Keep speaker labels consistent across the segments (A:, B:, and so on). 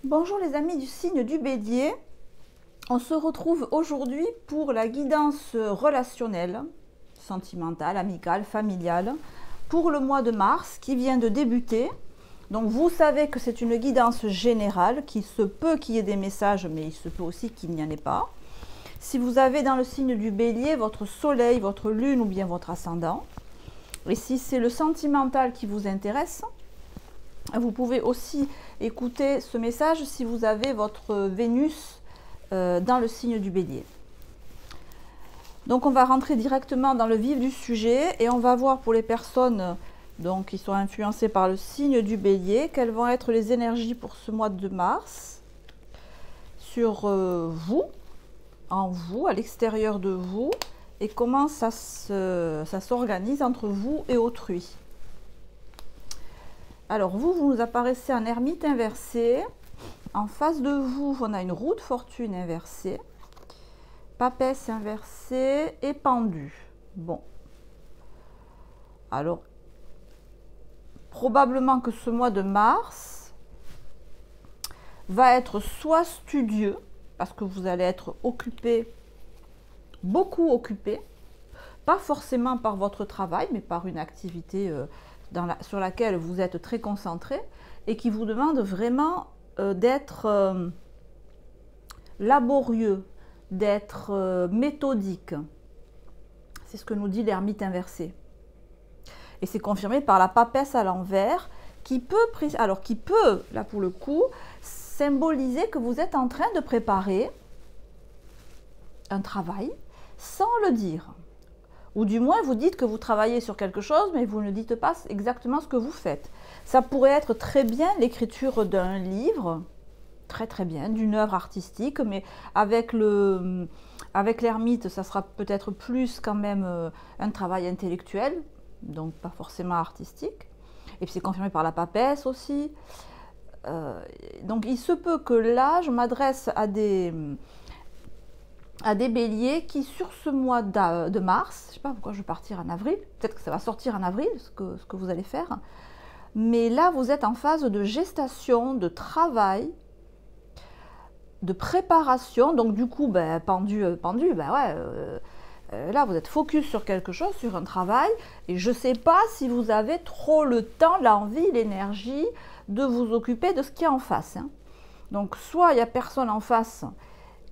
A: Bonjour les amis du signe du Bélier, on se retrouve aujourd'hui pour la guidance relationnelle, sentimentale, amicale, familiale, pour le mois de mars qui vient de débuter. Donc vous savez que c'est une guidance générale, qu'il se peut qu'il y ait des messages, mais il se peut aussi qu'il n'y en ait pas. Si vous avez dans le signe du Bélier votre soleil, votre lune ou bien votre ascendant, et si c'est le sentimental qui vous intéresse, vous pouvez aussi écouter ce message si vous avez votre Vénus dans le signe du Bélier. Donc on va rentrer directement dans le vif du sujet et on va voir pour les personnes qui sont influencées par le signe du Bélier, quelles vont être les énergies pour ce mois de mars sur vous, en vous, à l'extérieur de vous, et comment ça s'organise entre vous et autrui. Alors vous nous apparaissez en ermite inversée. En face de vous, on a une roue de fortune inversée, papesse inversée et pendu. Bon. Alors, probablement que ce mois de mars va être soit studieux, parce que vous allez être occupé, beaucoup occupé, pas forcément par votre travail, mais par une activité sur laquelle vous êtes très concentré et qui vous demande vraiment d'être laborieux, d'être méthodique. C'est ce que nous dit l'ermite inversé. Et c'est confirmé par la papesse à l'envers qui peut, là pour le coup, symboliser que vous êtes en train de préparer un travail sans le dire. Ou du moins, vous dites que vous travaillez sur quelque chose, mais vous ne dites pas exactement ce que vous faites. Ça pourrait être très bien l'écriture d'un livre, très très bien, d'une œuvre artistique, mais avec l'ermite, ça sera peut-être plus quand même un travail intellectuel, donc pas forcément artistique. Et puis c'est confirmé par la papesse aussi. Donc il se peut que là, je m'adresse à des béliers qui, sur ce mois de mars, je ne sais pas pourquoi je vais partir en avril, peut-être que ça va sortir en avril, ce que vous allez faire, mais là, vous êtes en phase de gestation, de travail, de préparation, donc du coup, pendu, là, vous êtes focus sur quelque chose, sur un travail, et je ne sais pas si vous avez trop le temps, l'envie, l'énergie de vous occuper de ce qu'il y a en face. Hein. Donc, soit il n'y a personne en face,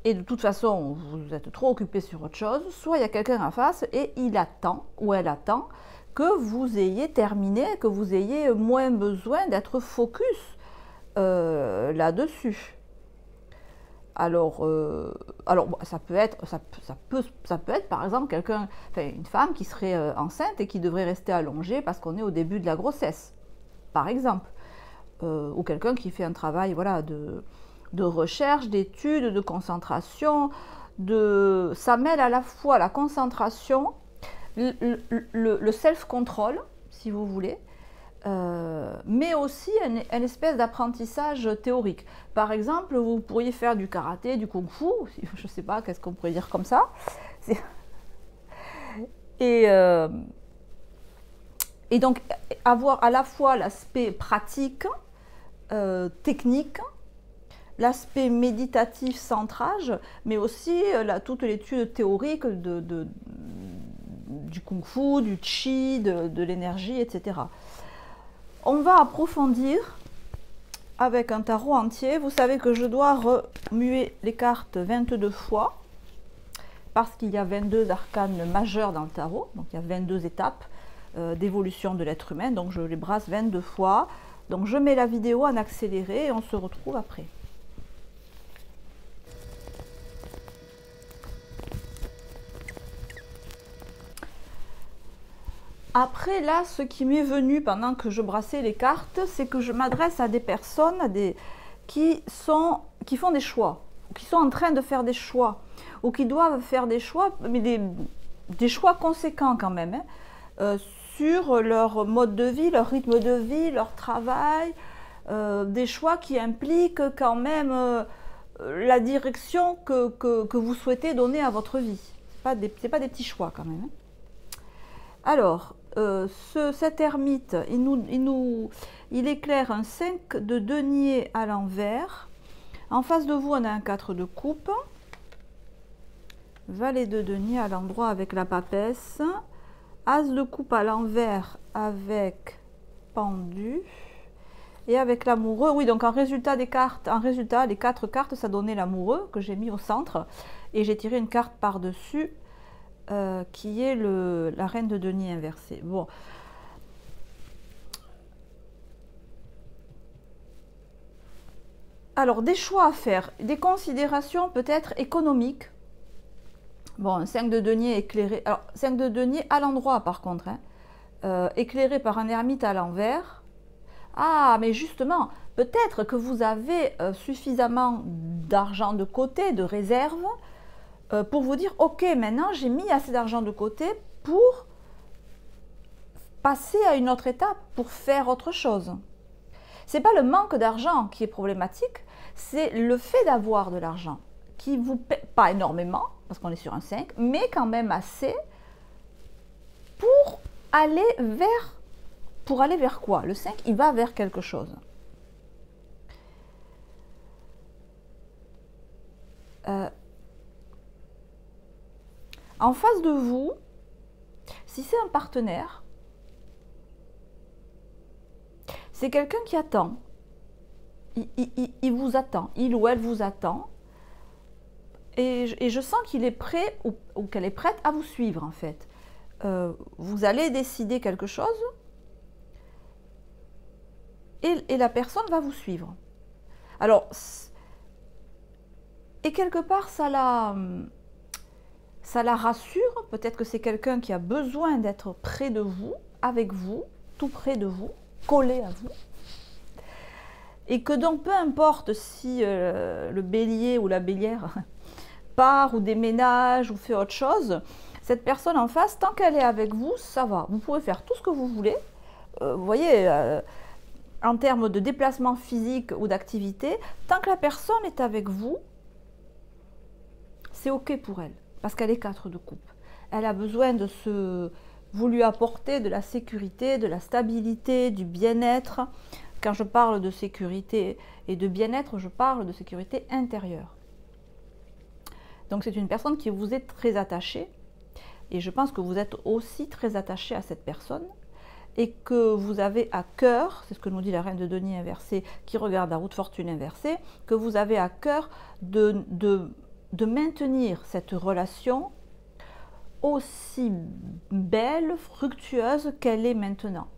A: et de toute façon, vous êtes trop occupé sur autre chose, soit il y a quelqu'un en face et il attend ou elle attend que vous ayez terminé, que vous ayez moins besoin d'être focus là-dessus. Alors, ça peut être par exemple une femme qui serait enceinte et qui devrait rester allongée parce qu'on est au début de la grossesse, par exemple, ou quelqu'un qui fait un travail, voilà, de recherche, d'études, de concentration, ça mêle à la fois la concentration, le self-control, si vous voulez, mais aussi une espèce d'apprentissage théorique. Par exemple, vous pourriez faire du karaté, du kung-fu, je ne sais pas, qu'est-ce qu'on pourrait dire comme ça. Et donc, avoir à la fois l'aspect pratique, technique, l'aspect méditatif centrage, mais aussi toute l'étude théorique du kung-fu, du chi, de l'énergie, etc. On va approfondir avec un tarot entier. Vous savez que je dois remuer les cartes 22 fois, parce qu'il y a 22 arcanes majeurs dans le tarot, donc il y a 22 étapes d'évolution de l'être humain, donc je les brasse 22 fois. Donc je mets la vidéo en accéléré et on se retrouve après. Après, là, ce qui m'est venu pendant que je brassais les cartes, c'est que je m'adresse à des personnes qui font des choix, ou qui sont en train de faire des choix, ou qui doivent faire des choix, mais des choix conséquents quand même, hein, sur leur mode de vie, leur rythme de vie, leur travail, des choix qui impliquent quand même la direction que vous souhaitez donner à votre vie. Ce n'est pas des petits choix quand même. Hein. Alors, cet ermite, il éclaire un 5 de denier à l'envers En face de vous, on a un 4 de coupe. Valet de denier à l'endroit avec la papesse. As de coupe à l'envers avec pendu. Et avec l'amoureux, oui, donc en résultat des cartes, les 4 cartes, ça donnait l'amoureux que j'ai mis au centre. Et j'ai tiré une carte par-dessus qui est la reine de denier inversée. Bon. Alors, des choix à faire, des considérations peut-être économiques. Bon, un 5 de denier éclairé. Alors, 5 de denier à l'endroit par contre, hein, éclairé par un ermite à l'envers. Ah, mais justement, peut-être que vous avez suffisamment d'argent de côté, de réserve, pour vous dire, ok, maintenant j'ai mis assez d'argent de côté pour passer à une autre étape, pour faire autre chose. C'est pas le manque d'argent qui est problématique, c'est le fait d'avoir de l'argent qui vous paie, pas énormément, parce qu'on est sur un 5, mais quand même assez pour aller vers quoi? Le 5, il va vers quelque chose. En face de vous, si c'est un partenaire, c'est quelqu'un qui attend. Il vous attend, il ou elle vous attend. Et je sens qu'il est prêt ou qu'elle est prête à vous suivre en fait. Vous allez décider quelque chose et la personne va vous suivre. Alors, et quelque part, ça la rassure. Peut-être que c'est quelqu'un qui a besoin d'être près de vous, avec vous, tout près de vous, collé à vous. Et que donc, peu importe si le bélier ou la bélière part ou déménage ou fait autre chose, cette personne en face, tant qu'elle est avec vous, ça va. Vous pouvez faire tout ce que vous voulez. Vous voyez, en termes de déplacement physique ou d'activité, tant que la personne est avec vous, c'est ok pour elle. Parce qu'elle est 4 de coupe. Elle a besoin de vous lui apporter de la sécurité, de la stabilité, du bien-être. Quand je parle de sécurité et de bien-être, je parle de sécurité intérieure. Donc c'est une personne qui vous est très attachée. Et je pense que vous êtes aussi très attaché à cette personne. Et que vous avez à cœur, c'est ce que nous dit la reine de denier inversée, qui regarde la roue de fortune inversée, que vous avez à cœur de maintenir cette relation aussi belle, fructueuse qu'elle est maintenant.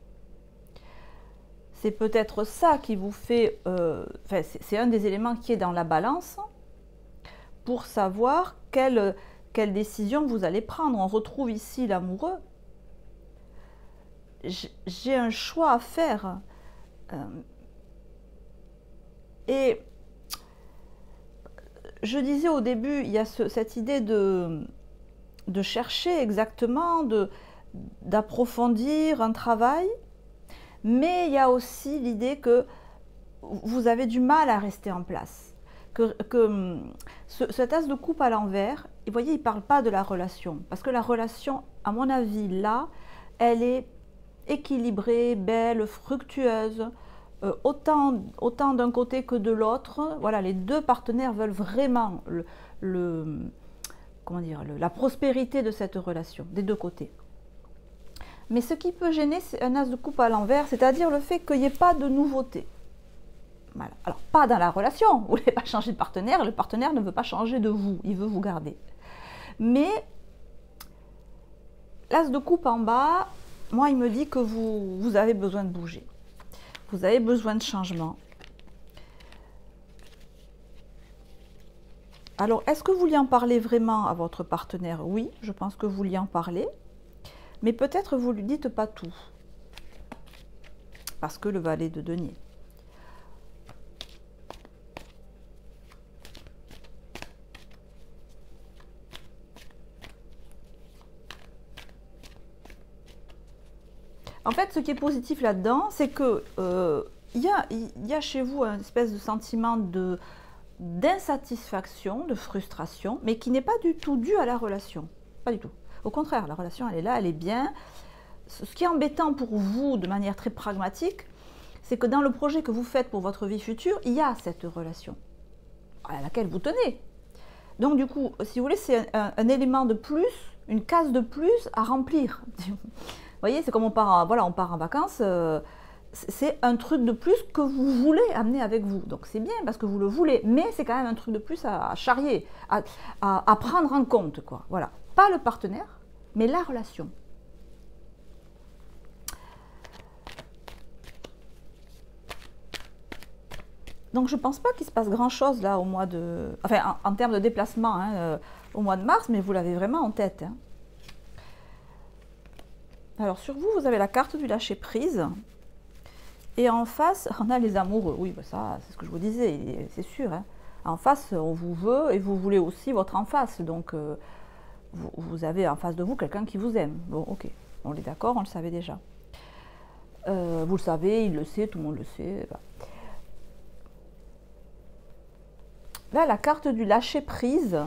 A: C'est peut-être ça qui vous fait... c'est un des éléments qui est dans la balance pour savoir quelle décision vous allez prendre. On retrouve ici l'amoureux. J'ai un choix à faire. Et je disais au début, il y a cette idée de chercher exactement, d'approfondir un travail, mais il y a aussi l'idée que vous avez du mal à rester en place. Cet as de coupe à l'envers, vous voyez, il ne parle pas de la relation, parce que la relation, à mon avis, là, elle est équilibrée, belle, fructueuse, autant d'un côté que de l'autre. Voilà, les deux partenaires veulent vraiment la prospérité de cette relation, des deux côtés. Mais ce qui peut gêner, c'est un as de coupe à l'envers, c'est-à-dire le fait qu'il n'y ait pas de nouveauté. Voilà. Alors, pas dans la relation, vous ne voulez pas changer de partenaire, le partenaire ne veut pas changer de vous, il veut vous garder. Mais l'as de coupe en bas, moi, il me dit que vous avez besoin de bouger. Vous avez besoin de changement. Alors, est-ce que vous lui en parlez vraiment à votre partenaire? Oui, je pense que vous lui en parlez. Mais peut-être vous ne lui dites pas tout. Parce que le valet de denier. En fait, ce qui est positif là-dedans, c'est que y a chez vous une espèce de sentiment d'insatisfaction, de frustration, mais qui n'est pas du tout dû à la relation. Pas du tout. Au contraire, la relation, elle est là, elle est bien. Ce qui est embêtant pour vous, de manière très pragmatique, c'est que dans le projet que vous faites pour votre vie future, il y a cette relation. à laquelle vous tenez. Donc du coup, si vous voulez, c'est un élément de plus, une case de plus à remplir. Vous voyez, c'est comme on part, voilà, on part en vacances, c'est un truc de plus que vous voulez amener avec vous. Donc c'est bien parce que vous le voulez, mais c'est quand même un truc de plus à charrier, à prendre en compte, quoi. Voilà, pas le partenaire, mais la relation. Donc je ne pense pas qu'il se passe grand-chose là au mois de... Enfin, en termes de déplacement, hein, au mois de mars, mais vous l'avez vraiment en tête. Hein. Alors sur vous, vous avez la carte du lâcher-prise. Et en face, on a les amoureux. Oui, bah ça, c'est ce que je vous disais, c'est sûr. Hein. En face, on vous veut et vous voulez aussi votre en face. Donc, vous avez en face de vous quelqu'un qui vous aime. Bon, ok, on est d'accord, on le savait déjà. Vous le savez, il le sait, tout le monde le sait. Bah. Là, la carte du lâcher-prise.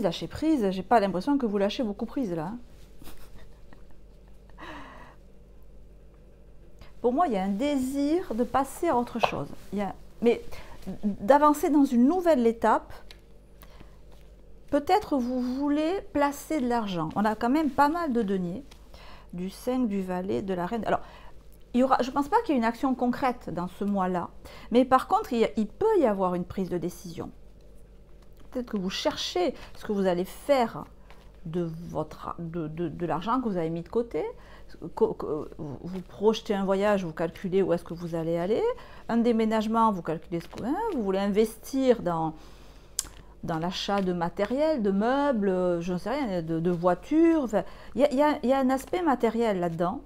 A: Lâcher prise, j'ai pas l'impression que vous lâchez beaucoup prise là. Hein. Pour moi, il y a un désir de passer à autre chose. Mais d'avancer dans une nouvelle étape, peut-être vous voulez placer de l'argent. On a quand même pas mal de deniers. Du 5, du valet, de la reine. Alors, je ne pense pas qu'il y ait une action concrète dans ce mois-là. Mais par contre, il peut y avoir une prise de décision. Peut-être que vous cherchez ce que vous allez faire de l'argent que vous avez mis de côté. Vous projetez un voyage, vous calculez où est-ce que vous allez aller. Un déménagement, vous calculez ce que vous voulez investir dans l'achat de matériel, de meubles, je ne sais rien, de voitures. Enfin, il y a un aspect matériel là-dedans.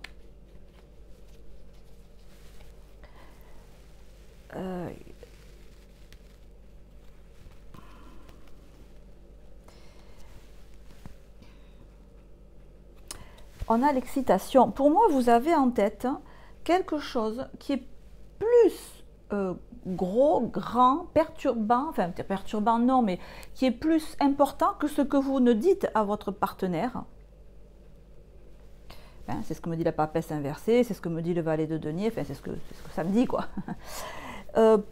A: On a l'excitation. Pour moi, vous avez en tête quelque chose qui est plus gros, grand, perturbant, enfin perturbant non, mais qui est plus important que ce que vous ne dites à votre partenaire. Ben, c'est ce que me dit la papesse inversée, c'est ce que me dit le valet de denier, enfin c'est ce que ça me dit quoi.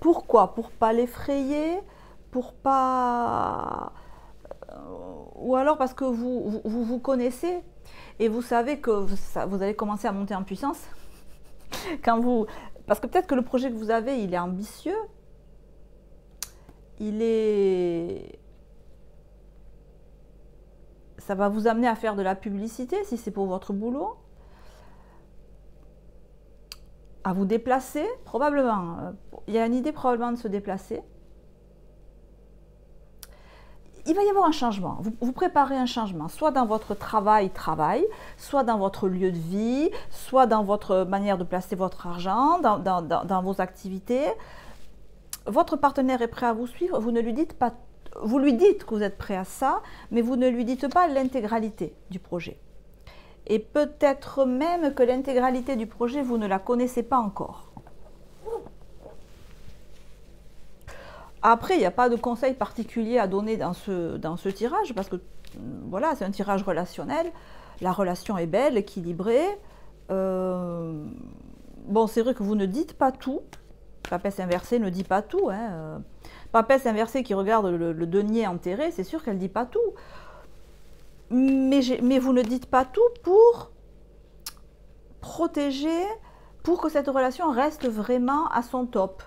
A: Pourquoi? Pour pas l'effrayer, pour pas... ou alors parce que vous connaissez et vous savez que vous allez commencer à monter en puissance quand vous... Parce que peut-être que le projet que vous avez, il est ambitieux, ça va vous amener à faire de la publicité si c'est pour votre boulot, à vous déplacer, probablement. Il y a une idée probablement de se déplacer. Il va y avoir un changement. Vous préparez un changement, soit dans votre travail, soit dans votre lieu de vie, soit dans votre manière de placer votre argent, dans vos activités. Votre partenaire est prêt à vous suivre, vous ne lui dites pas, vous lui dites que vous êtes prêt à ça, mais vous ne lui dites pas l'intégralité du projet. Et peut-être même que l'intégralité du projet, vous ne la connaissez pas encore. Après, il n'y a pas de conseil particulier à donner dans ce tirage, parce que voilà, c'est un tirage relationnel. La relation est belle, équilibrée. Bon, c'est vrai que vous ne dites pas tout. Papesse inversée ne dit pas tout. Hein. Papesse inversée qui regarde le denier enterré, c'est sûr qu'elle ne dit pas tout. Mais vous ne dites pas tout pour protéger, pour que cette relation reste vraiment à son top.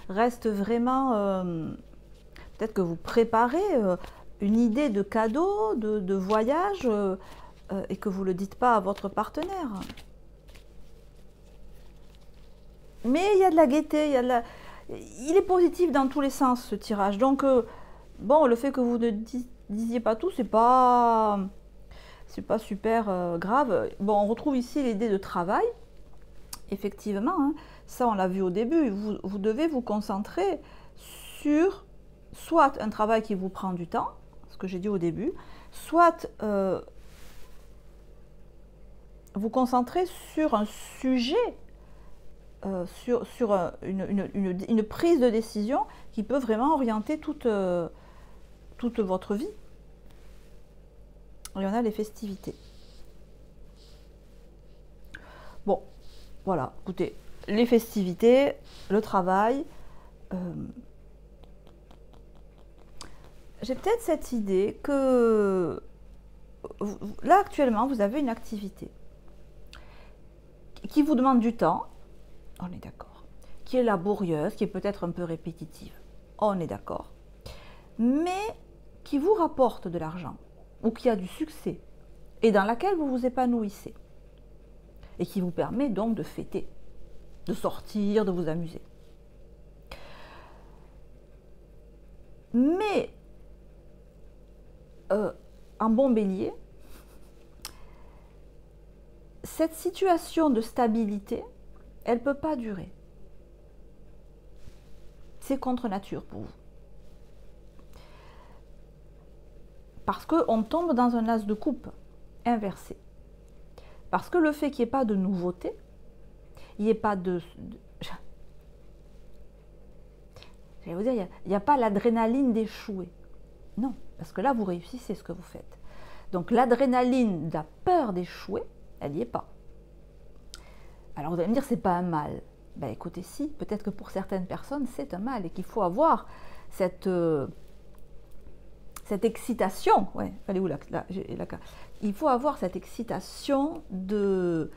A: Reste vraiment, peut-être que vous préparez une idée de cadeau, de voyage, et que vous ne le dites pas à votre partenaire. Mais il y a de la gaieté, il est positif dans tous les sens ce tirage. Donc, bon, le fait que vous ne disiez pas tout, c'est pas super grave. Bon, on retrouve ici l'idée de travail. Effectivement, hein, ça on l'a vu au début, vous devez vous concentrer sur soit un travail qui vous prend du temps, ce que j'ai dit au début, soit vous concentrer sur un sujet, sur une prise de décision qui peut vraiment orienter toute votre vie. Et on a les festivités. Bon. Voilà, écoutez, les festivités, le travail. J'ai peut-être cette idée que là actuellement vous avez une activité qui vous demande du temps, on est d'accord, qui est laborieuse, qui est peut-être un peu répétitive, on est d'accord, mais qui vous rapporte de l'argent ou qui a du succès et dans laquelle vous vous épanouissez et qui vous permet donc de fêter, de sortir, de vous amuser. Mais en bon bélier, cette situation de stabilité, elle ne peut pas durer. C'est contre nature pour vous. Parce qu'on tombe dans un as de coupe inversé. Parce que le fait qu'il n'y ait pas de nouveauté, il n'y ait pas j'allais vous dire, il n'y a pas l'adrénaline d'échouer. Non, parce que là, vous réussissez ce que vous faites. Donc l'adrénaline de la peur d'échouer, elle n'y est pas. Alors vous allez me dire, c'est pas un mal. Ben écoutez, si, peut-être que pour certaines personnes, c'est un mal et qu'il faut avoir cette excitation. Ouais, elle est où là, il faut avoir cette excitation de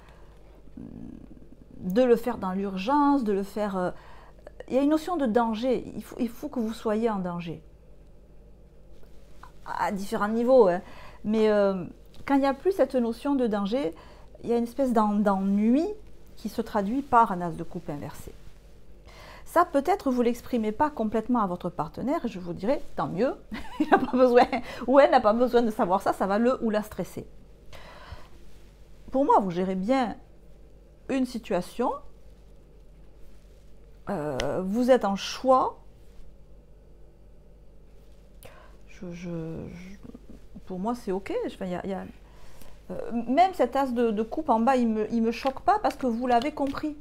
A: le faire dans l'urgence, de le faire... il y a une notion de danger, il faut que vous soyez en danger. À différents niveaux, hein. Mais quand il n'y a plus cette notion de danger, il y a une espèce d'ennui qui se traduit par un as de coupe inversé. Ça, peut-être, vous ne l'exprimez pas complètement à votre partenaire, et je vous dirais, tant mieux, il n'a pas besoin, ou elle n'a pas besoin de savoir ça, ça va le ou la stresser. Pour moi, vous gérez bien une situation, vous êtes en choix, pour moi c'est ok, même cet as de coupe en bas, il me choque pas parce que vous l'avez compris.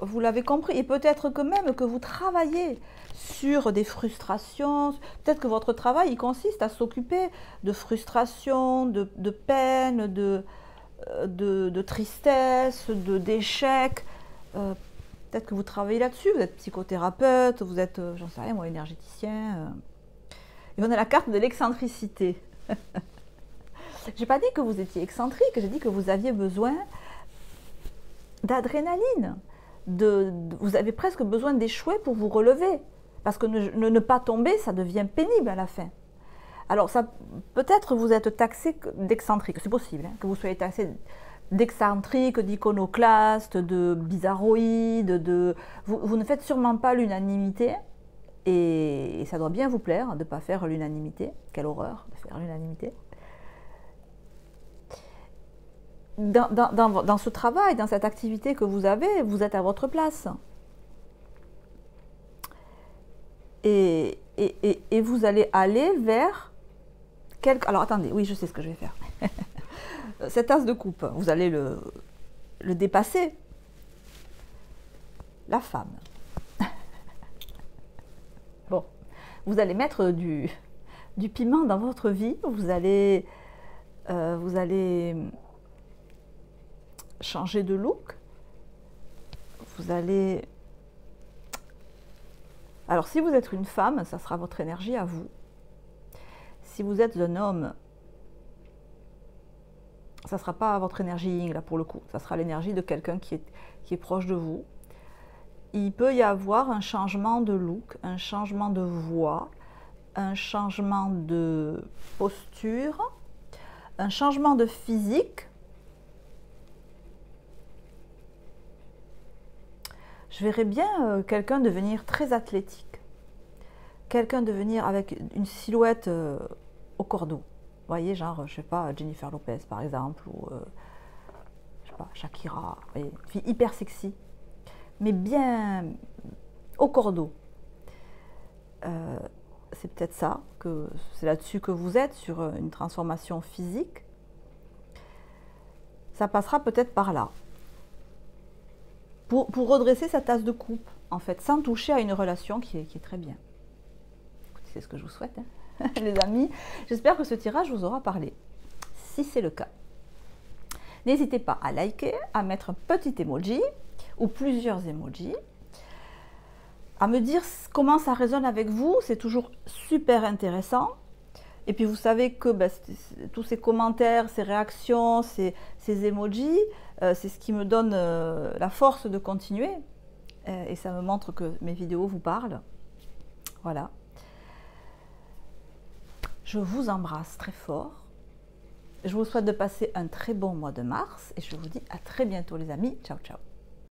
A: Vous l'avez compris, et peut-être que même que vous travaillez sur des frustrations, peut-être que votre travail il consiste à s'occuper de frustrations, de peine, de tristesse, d'échecs. Peut-être que vous travaillez là-dessus, vous êtes psychothérapeute, vous êtes, j'en sais rien moi, énergéticien. Et on a la carte de l'excentricité. J'ai pas dit que vous étiez excentrique, j'ai dit que vous aviez besoin d'adrénaline. Vous avez presque besoin d'échouer pour vous relever. Parce que ne pas tomber, ça devient pénible à la fin. Alors, peut-être vous êtes taxé d'excentrique, c'est possible, hein, que vous soyez taxé d'excentrique, d'iconoclaste, de bizarroïde, vous ne faites sûrement pas l'unanimité, et ça doit bien vous plaire de ne pas faire l'unanimité. Quelle horreur de faire l'unanimité. Dans ce travail, dans cette activité que vous avez, vous êtes à votre place. Et vous allez aller vers... Alors attendez, oui, je sais ce que je vais faire. Cet as de coupe, vous allez le dépasser. La femme. Bon, vous allez mettre du piment dans votre vie, vous allez changer de look, vous allez... Alors si vous êtes une femme, ça sera votre énergie à vous. Si vous êtes un homme, ça ne sera pas votre énergie yin, là pour le coup, ça sera l'énergie de quelqu'un qui est proche de vous. Il peut y avoir un changement de look, un changement de voix, un changement de posture, un changement de physique. Je verrais bien quelqu'un devenir très athlétique, quelqu'un devenir avec une silhouette au cordeau. Vous voyez, genre, je sais pas, Jennifer Lopez par exemple, ou je sais pas, Shakira, vous voyez, une fille hyper sexy, mais bien au cordeau. C'est peut-être ça, c'est là-dessus que vous êtes, sur une transformation physique. Ça passera peut-être par là. Pour redresser cette tasse de coupe, en fait, sans toucher à une relation qui est très bien. C'est ce que je vous souhaite, hein, les amis. J'espère que ce tirage vous aura parlé. Si c'est le cas, N'hésitez pas à liker, à mettre un petit emoji ou plusieurs emojis, à me dire comment ça résonne avec vous, c'est toujours super intéressant. Et puis vous savez que tous ces commentaires, ces réactions, ces emojis, c'est ce qui me donne la force de continuer. Et ça me montre que mes vidéos vous parlent. Voilà. Je vous embrasse très fort. Je vous souhaite de passer un très bon mois de mars et je vous dis à très bientôt les amis. Ciao, ciao.